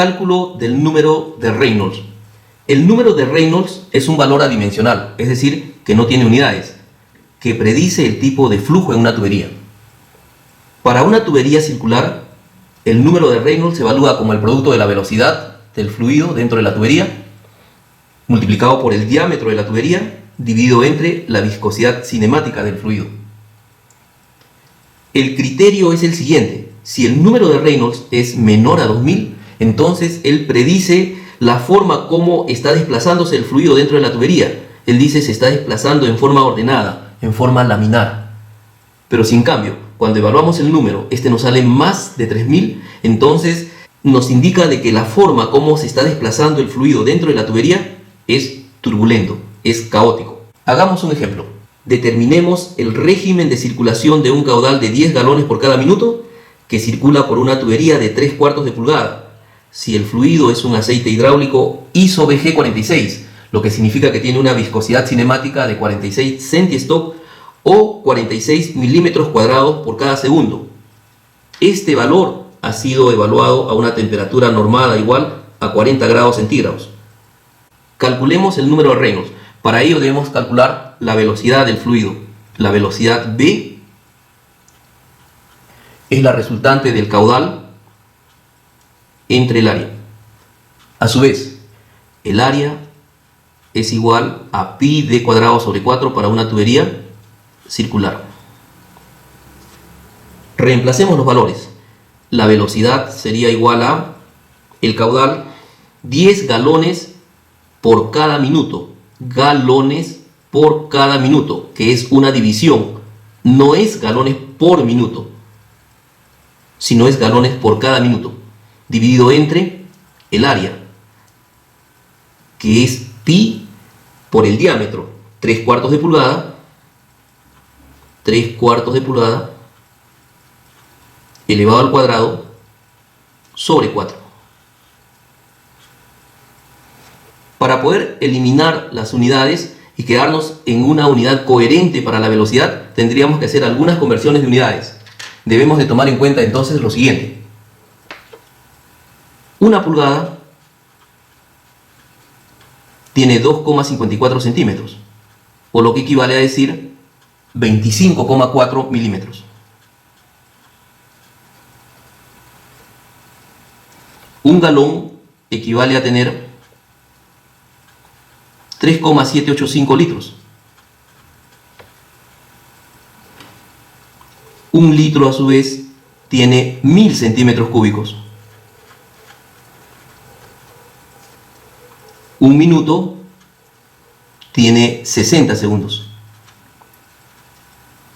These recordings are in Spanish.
Cálculo del número de Reynolds. El número de Reynolds es un valor adimensional, es decir, que no tiene unidades, que predice el tipo de flujo en una tubería. Para una tubería circular, el número de Reynolds se evalúa como el producto de la velocidad del fluido dentro de la tubería, multiplicado por el diámetro de la tubería, dividido entre la viscosidad cinemática del fluido. El criterio es el siguiente: si el número de Reynolds es menor a 2000, entonces él predice la forma como está desplazándose el fluido dentro de la tubería. Él dice se está desplazando en forma ordenada, en forma laminar. Pero si en cambio, cuando evaluamos el número, este nos sale más de 3000, entonces nos indica de que la forma como se está desplazando el fluido dentro de la tubería es turbulento, es caótico. Hagamos un ejemplo. Determinemos el régimen de circulación de un caudal de 10 galones por cada minuto que circula por una tubería de 3/4 de pulgada. Si el fluido es un aceite hidráulico ISO BG46, lo que significa que tiene una viscosidad cinemática de 46 centistock o 46 milímetros cuadrados por cada segundo. Este valor ha sido evaluado a una temperatura normada igual a 40 grados centígrados. Calculemos el número de Reynolds. Para ello debemos calcular la velocidad del fluido. La velocidad V es la resultante del caudal entre el área. A su vez, el área es igual a pi d cuadrado sobre 4 para una tubería circular. Reemplacemos los valores. La velocidad sería igual a el caudal 10 galones por cada minuto. Galones por cada minuto, que es una división. No es galones por minuto, sino es galones por cada minuto, dividido entre el área, que es pi por el diámetro, 3/4 de pulgada, 3/4 de pulgada, elevado al cuadrado, sobre 4. Para poder eliminar las unidades y quedarnos en una unidad coherente para la velocidad, tendríamos que hacer algunas conversiones de unidades. Debemos de tomar en cuenta entonces lo siguiente. Una pulgada tiene 2,54 centímetros, o lo que equivale a decir 25,4 milímetros. Un galón equivale a tener 3,785 litros. Un litro a su vez tiene 1000 centímetros cúbicos. Un minuto tiene 60 segundos.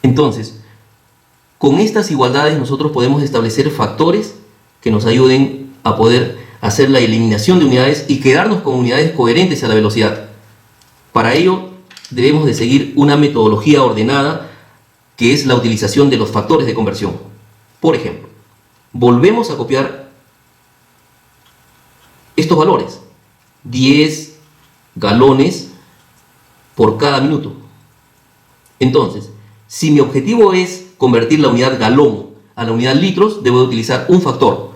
Entonces, con estas igualdades nosotros podemos establecer factores que nos ayuden a poder hacer la eliminación de unidades y quedarnos con unidades coherentes a la velocidad. Para ello debemos de seguir una metodología ordenada, que es la utilización de los factores de conversión. Por ejemplo, volvemos a copiar estos valores: 10 galones por cada minuto. Entonces, si mi objetivo es convertir la unidad galón a la unidad litros, debo de utilizar un factor.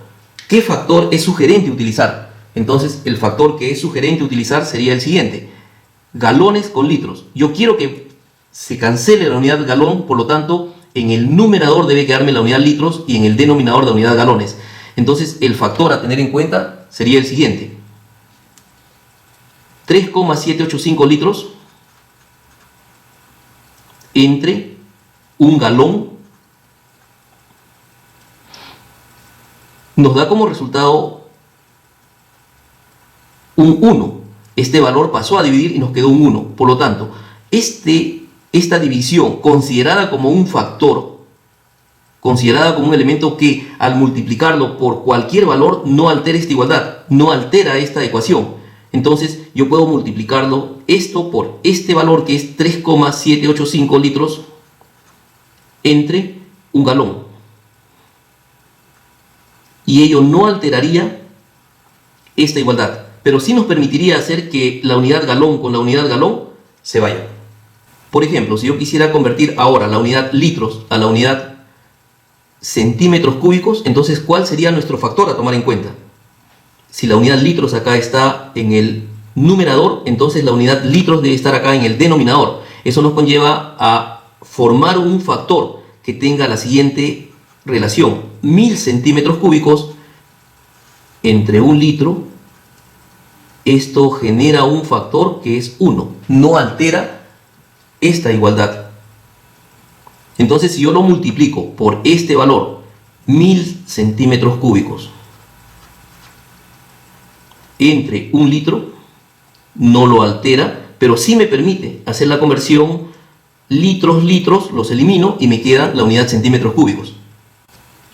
¿Qué factor es sugerente utilizar? Entonces, el factor que es sugerente utilizar sería el siguiente: galones con litros. Yo quiero que se cancele la unidad galón, por lo tanto, en el numerador debe quedarme la unidad litros y en el denominador la unidad galones. Entonces, el factor a tener en cuenta sería el siguiente: 3,785 litros entre un galón nos da como resultado un 1. Este valor pasó a dividir y nos quedó un 1. Por lo tanto, esta división, considerada como un factor, considerada como un elemento que al multiplicarlo por cualquier valor no altera esta igualdad, no altera esta ecuación. Entonces yo puedo multiplicarlo esto por este valor, que es 3,785 litros entre un galón. Y ello no alteraría esta igualdad, pero sí nos permitiría hacer que la unidad galón con la unidad galón se vaya. Por ejemplo, si yo quisiera convertir ahora la unidad litros a la unidad centímetros cúbicos, entonces ¿cuál sería nuestro factor a tomar en cuenta? Si la unidad litros acá está en el numerador, entonces la unidad litros debe estar acá en el denominador. Eso nos conlleva a formar un factor que tenga la siguiente relación: 1000 centímetros cúbicos entre 1 litro. Esto genera un factor que es 1. No altera esta igualdad. Entonces, si yo lo multiplico por este valor, 1000 centímetros cúbicos entre 1 litro, no lo altera, pero sí me permite hacer la conversión litros, litros, los elimino y me queda la unidad centímetros cúbicos.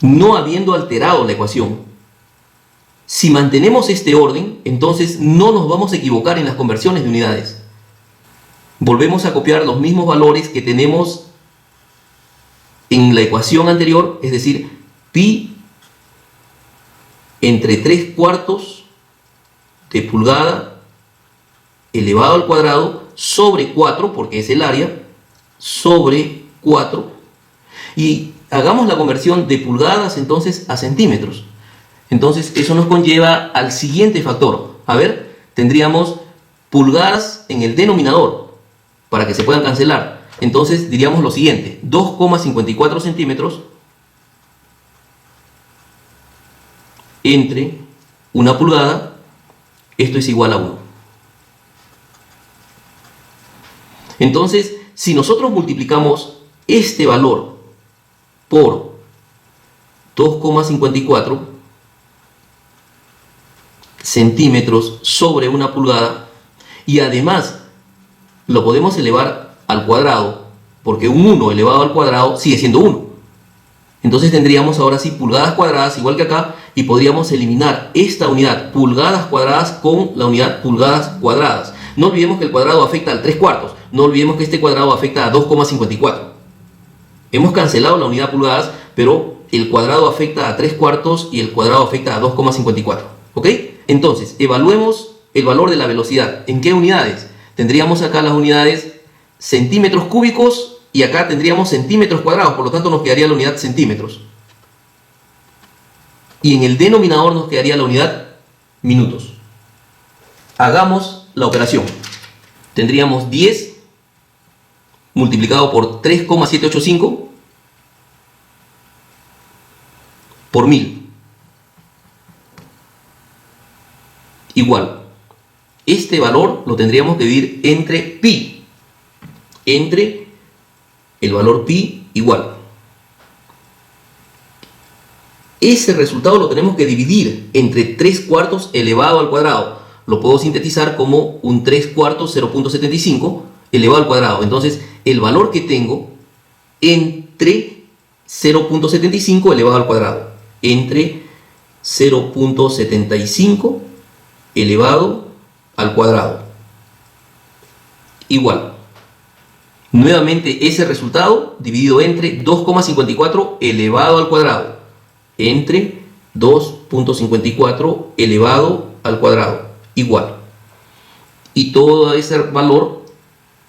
No habiendo alterado la ecuación, si mantenemos este orden, entonces no nos vamos a equivocar en las conversiones de unidades. Volvemos a copiar los mismos valores que tenemos en la ecuación anterior, es decir, pi entre 3/4 de pulgada elevado al cuadrado sobre 4, porque es el área, sobre 4. Y hagamos la conversión de pulgadas entonces a centímetros. Entonces eso nos conlleva al siguiente factor. A ver, tendríamos pulgadas en el denominador para que se puedan cancelar. Entonces diríamos lo siguiente: 2,54 centímetros entre 1 pulgada. Esto es igual a 1. Entonces, si nosotros multiplicamos este valor por 2,54 centímetros sobre 1 pulgada, y además lo podemos elevar al cuadrado, porque un 1 elevado al cuadrado sigue siendo 1. Entonces tendríamos ahora sí pulgadas cuadradas igual que acá, y podríamos eliminar esta unidad pulgadas cuadradas con la unidad pulgadas cuadradas. No olvidemos que el cuadrado afecta al 3/4. No olvidemos que este cuadrado afecta a 2,54. Hemos cancelado la unidad pulgadas, pero el cuadrado afecta a 3/4 y el cuadrado afecta a 2,54. ¿Ok? Entonces, evaluemos el valor de la velocidad. ¿En qué unidades? Tendríamos acá las unidades centímetros cúbicos y acá tendríamos centímetros cuadrados, por lo tanto nos quedaría la unidad centímetros. Y en el denominador nos quedaría la unidad minutos. Hagamos la operación. Tendríamos 10 multiplicado por 3,785 por 1000. Igual. Este valor lo tendríamos que dividir entre pi. Entre el valor pi igual. Ese resultado lo tenemos que dividir entre 3/4 elevado al cuadrado. Lo puedo sintetizar como un 3/4 0.75 elevado al cuadrado. Entonces, el valor que tengo entre 0.75 elevado al cuadrado. Entre 0.75 elevado al cuadrado. Igual. Nuevamente ese resultado dividido entre 2,54 elevado al cuadrado. Entre 2.54 elevado al cuadrado. Igual. Y todo ese valor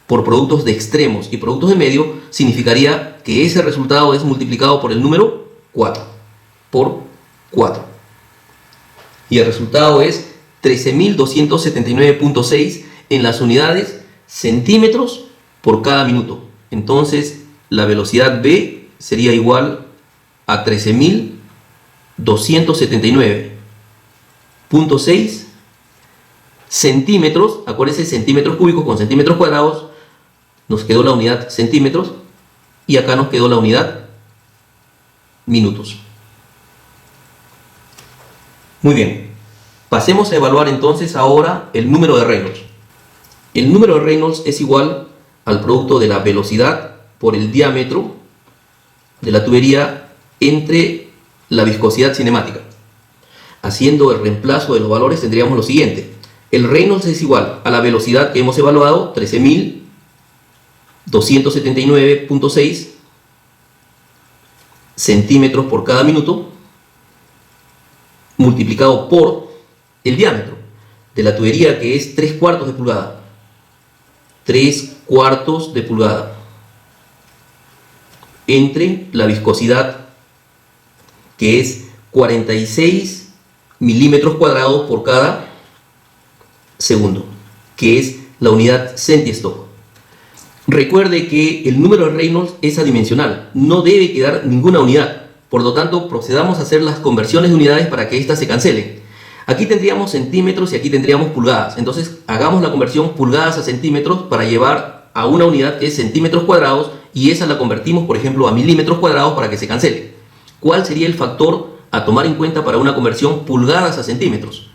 por productos de extremos y productos de medio significaría que ese resultado es multiplicado por el número 4. Por 4. Y el resultado es 13.279.6 en las unidades centímetros por cada minuto. Entonces la velocidad V sería igual a 13.279.6 centímetros. Acuérdense, centímetros cúbicos con centímetros cuadrados. Nos quedó la unidad centímetros y acá nos quedó la unidad minutos. Muy bien. Pasemos a evaluar entonces ahora el número de Reynolds. El número de Reynolds es igual al producto de la velocidad por el diámetro de la tubería entre la viscosidad cinemática. Haciendo el reemplazo de los valores tendríamos lo siguiente. El Reynolds es igual a la velocidad que hemos evaluado, 13.279.6 centímetros por cada minuto, multiplicado por el diámetro de la tubería, que es 3/4 de pulgada. 3/4 de pulgada. Entre la viscosidad, que es 46 milímetros cuadrados por cada segundo, que es la unidad centistock. Recuerde que el número de Reynolds es adimensional, no debe quedar ninguna unidad. Por lo tanto, procedamos a hacer las conversiones de unidades para que éstas se cancelen. Aquí tendríamos centímetros y aquí tendríamos pulgadas. Entonces, hagamos la conversión pulgadas a centímetros para llevar a una unidad que es centímetros cuadrados y esa la convertimos, por ejemplo, a milímetros cuadrados para que se cancele. ¿Cuál sería el factor a tomar en cuenta para una conversión pulgadas a centímetros?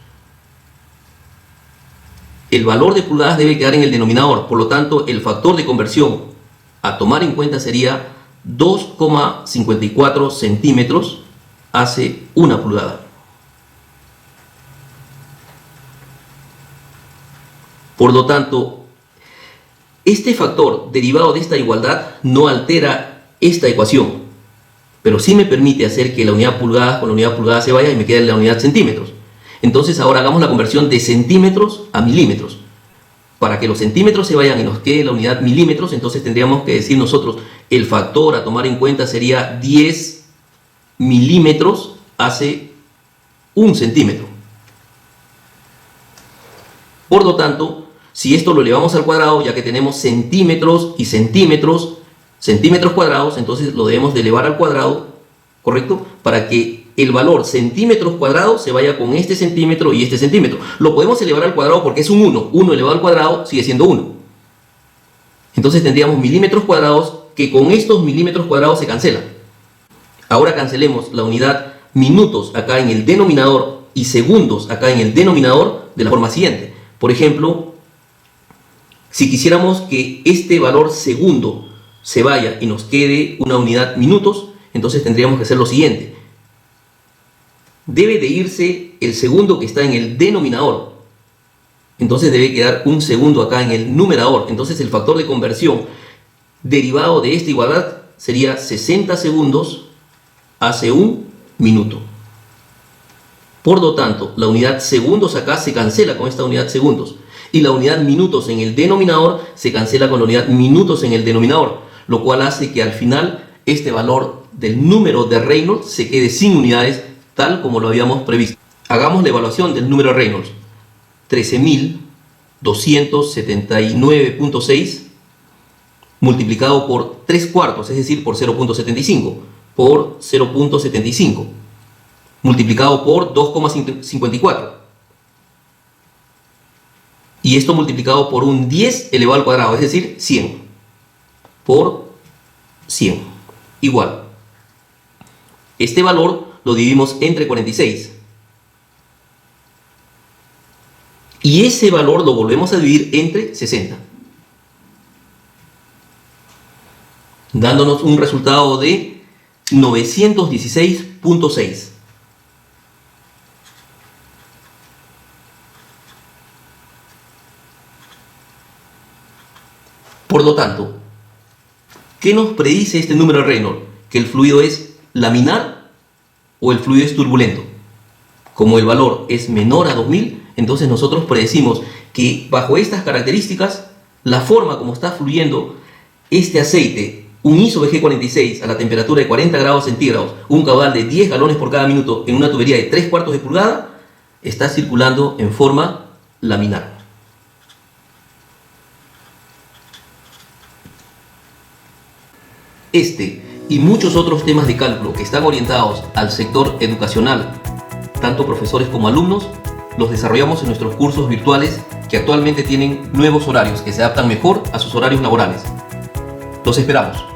El valor de pulgadas debe quedar en el denominador, por lo tanto, el factor de conversión a tomar en cuenta sería 2,54 centímetros hace una pulgada. Por lo tanto, este factor derivado de esta igualdad no altera esta ecuación, pero sí me permite hacer que la unidad pulgadas con la unidad pulgada se vaya y me quede la unidad centímetros. Entonces ahora hagamos la conversión de centímetros a milímetros. Para que los centímetros se vayan y nos quede la unidad milímetros, entonces tendríamos que decir nosotros el factor a tomar en cuenta sería 10 milímetros hace 1 centímetro. Por lo tanto, si esto lo elevamos al cuadrado, ya que tenemos centímetros y centímetros cuadrados, entonces lo debemos de elevar al cuadrado, ¿correcto? Para que el valor centímetros cuadrados se vaya con este centímetro y este centímetro. Lo podemos elevar al cuadrado porque es un 1. 1 elevado al cuadrado sigue siendo 1. Entonces tendríamos milímetros cuadrados que con estos milímetros cuadrados se cancelan. Ahora cancelemos la unidad minutos acá en el denominador y segundos acá en el denominador de la forma siguiente. Por ejemplo, si quisiéramos que este valor segundo se vaya y nos quede una unidad minutos, entonces tendríamos que hacer lo siguiente. Debe de irse el segundo que está en el denominador. Entonces debe quedar un segundo acá en el numerador. Entonces el factor de conversión derivado de esta igualdad sería 60 segundos hace 1 minuto. Por lo tanto, la unidad segundos acá se cancela con esta unidad segundos. Y la unidad minutos en el denominador se cancela con la unidad minutos en el denominador. Lo cual hace que al final este valor del número de Reynolds se quede sin unidades, tal como lo habíamos previsto. Hagamos la evaluación del número de Reynolds. 13.279.6 multiplicado por 3 cuartos, es decir, por 0.75, por 0.75, multiplicado por 2,54. Y esto multiplicado por un 10 elevado al cuadrado, es decir, 100, por 100, igual. Este valor lo dividimos entre 46. Y ese valor lo volvemos a dividir entre 60. Dándonos un resultado de 916.6. Por lo tanto, ¿qué nos predice este número de Reynolds? ¿Que el fluido es laminar o el fluido es turbulento? Como el valor es menor a 2000, entonces nosotros predecimos que bajo estas características, la forma como está fluyendo este aceite, un ISO VG46 a la temperatura de 40 grados centígrados, un caudal de 10 galones por cada minuto en una tubería de 3 cuartos de pulgada, está circulando en forma laminar. Este y muchos otros temas de cálculo que están orientados al sector educacional, tanto profesores como alumnos, los desarrollamos en nuestros cursos virtuales que actualmente tienen nuevos horarios que se adaptan mejor a sus horarios laborales. Los esperamos.